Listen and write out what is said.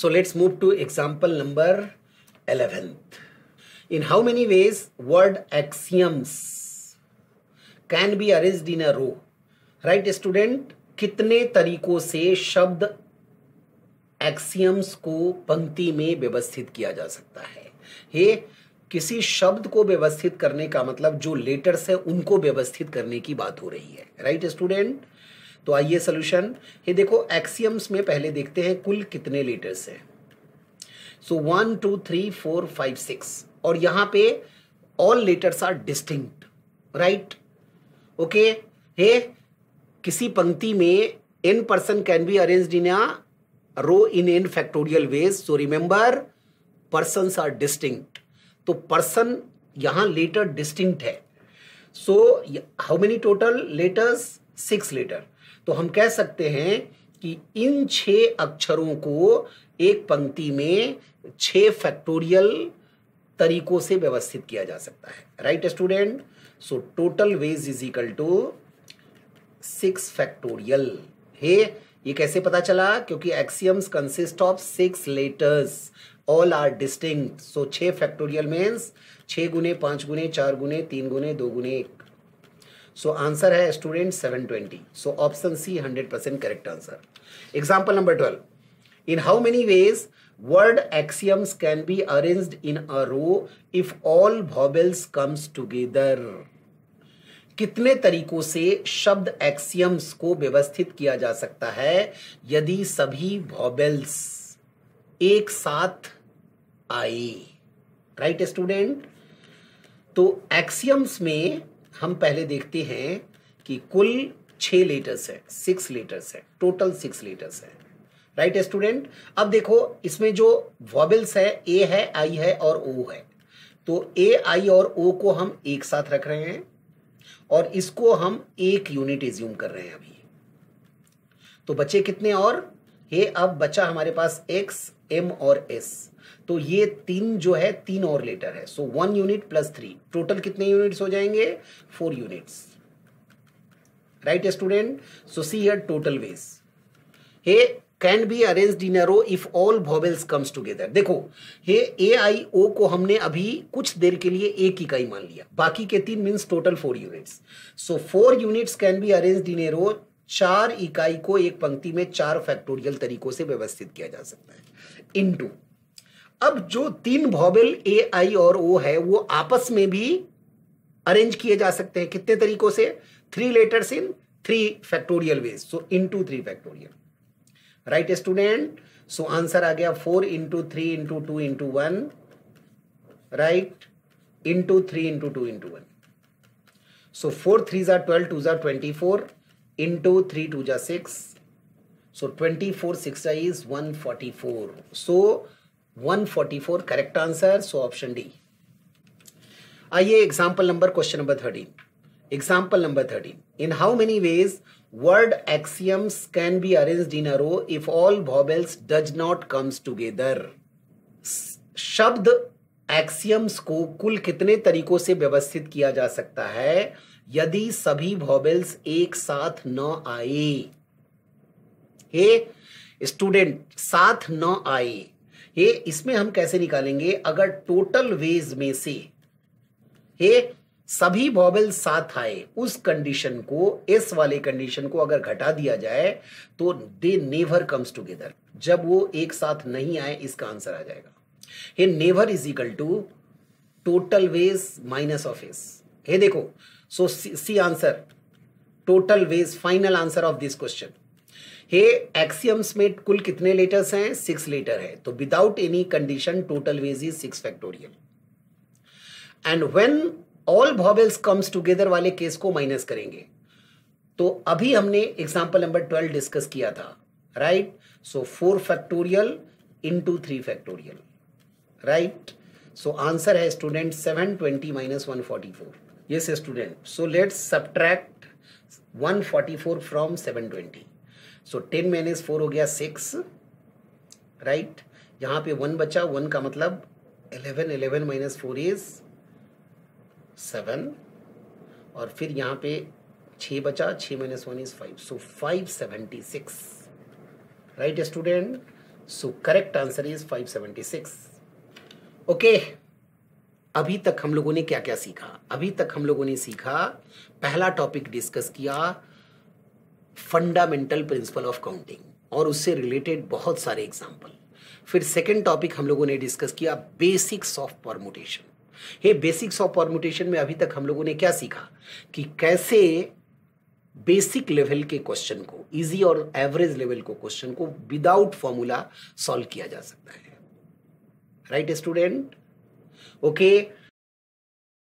So let's move to example number 11th. In how many ways word axioms can be arranged in a row? Right student, कितने तरीकों से शब्द axioms को पंक्ति में व्यवस्थित किया जा सकता है? हे, किसी शब्द को व्यवस्थित करने का मतलब जो लेटर्स है उनको व्यवस्थित करने की बात हो रही है। राइट स्टूडेंट, तो आइए सोल्यूशन। ये देखो एक्सियम्स में पहले देखते हैं कुल कितने लेटर्स हैं। सो 1 2 3 4 5 6 और यहां पे all letters are distinct. Right, okay. Hey, किसी पंक्ति में n person can be arranged in a row in n factorial ways. So remember, persons are distinct. तो पर्सन यहां लेटर डिस्टिंक्ट है। So how many total letters? 6 letter. तो हम कह सकते हैं कि इन 6 अक्षरों को एक पंक्ति में 6 फैक्टोरियल तरीकों से व्यवस्थित किया जा सकता है। Right student, so total ways is equal to 6 factorial. Hey, ये कैसे पता चला? क्योंकि axioms consist of 6 letters, all are distinct. So 6 factorial means 6 गुने 5 गुने 4 गुने 3 गुने 2 गुने 1। सो आंसर है student 720। So option C 100% correct answer. Example number 12। In how many ways word axioms can be arranged in a row if all vowels comes together? कितने तरीकों से शब्द एक्सियम्स को व्यवस्थित किया जा सकता है यदि सभी वॉवेल्स एक साथ आए? राइट स्टूडेंट, तो एक्सियम्स में हम पहले देखते हैं कि कुल 6 लेटर्स है, 6 लेटर्स है, टोटल 6 लेटर्स है। राइट स्टूडेंट, अब देखो इसमें जो वॉवेल्स है ए है, आई है और ओ है। तो ए, आई और ओ को हम एक साथ रख रहे हैं और इसको हम एक यूनिट एज्यूम कर रहे हैं अभी। तो बचे कितने? और ये अब बचा हमारे पास एक्स, एम और एस। तो ये 3 जो है 3 और लेटर है। सो 1 यूनिट प्लस 3, टोटल कितने यूनिट्स हो जाएंगे? 4 units. Right student, so see here total ways. He can be arranged in a row if all vowels comes together. देखो ये ए आई ओ को हमने अभी कुछ देर के लिए एक इकाई मान लिया, बाकी के 3 means total 4 units. So 4 units can be arranged in a row. 4 इकाई को एक पंक्ति में 4 फैक्टोरियल तरीकों से व्यवस्थित किया जा सकता है। इनटू, अब जो 3 वॉवेल ए आई और ओ है वो आपस में भी अरेंज किए जा सकते हैं। कितने तरीकों से? 3 letters in 3 factorial ways. So into 3 factorial. Right student, so answer आ गया 4 into 3 into 2 into 1। Right, into 3 into 2 into 1। So 4 3 जा 12, 2 जा 24, इंटू 3 2 जा 6। सो 24 6 जा is 144। So 144 correct answer. So option D. आइए example number question number 13। Example number 13। In how many ways word axioms can be arranged in a row if all vowels does not comes together? शब्द axioms को कुल कितने तरीकों से व्यवस्थित किया जा सकता है यदि सभी वॉवेल्स एक साथ न आए? हे स्टूडेंट, साथ न आए, हे इसमें हम कैसे निकालेंगे? अगर टोटल वेज में से हे सभी वॉवेल साथ आए, उस कंडीशन को, एस वाले कंडीशन को अगर घटा दिया जाए तो दे नेवर कम्स टुगेदर। जब वो एक साथ नहीं आए, इसका आंसर आ जाएगा। Hey never is equal to total ways minus of S. Hey देखो, so see answer total ways, final answer of this question. Hey axioms में कुल कितने लेटर्स हैं? 6 लेटर है। तो without any condition total ways is 6 factorial. And when all vowels comes together वाले case को minus करेंगे। तो अभी हमने एग्जांपल नंबर 12 डिस्कस किया था। Right, so 4 factorial into 3 factorial. Right, so answer है student 720 minus 144। Yes student, so let's subtract 144 from 720। सो 10 माइनस 4 हो गया 6। राइट, यहां पे 1 बचा, 1 का मतलब 11, 11 माइनस 4 इज 7। और फिर यहाँ पे 6 बचा, 6 minus 1 is 5। So 576। Right student, so correct answer is 576। Okay, अभी तक हम लोगों ने क्या क्या सीखा? अभी तक हम लोगों ने सीखा, पहला टॉपिक डिस्कस किया फंडामेंटल प्रिंसिपल ऑफ काउंटिंग और उससे रिलेटेड बहुत सारे एग्जाम्पल। फिर सेकंड टॉपिक हम लोगों ने डिस्कस किया बेसिक्स ऑफ परमुटेशन। ये बेसिक्स ऑफ परमुटेशन में अभी तक हम लोगों ने क्या सीखा कि कैसे बेसिक लेवल के क्वेश्चन को, इजी और एवरेज लेवल को क्वेश्चन को विदाउट फॉर्मूला सॉल्व किया जा सकता है। Right student? ओके,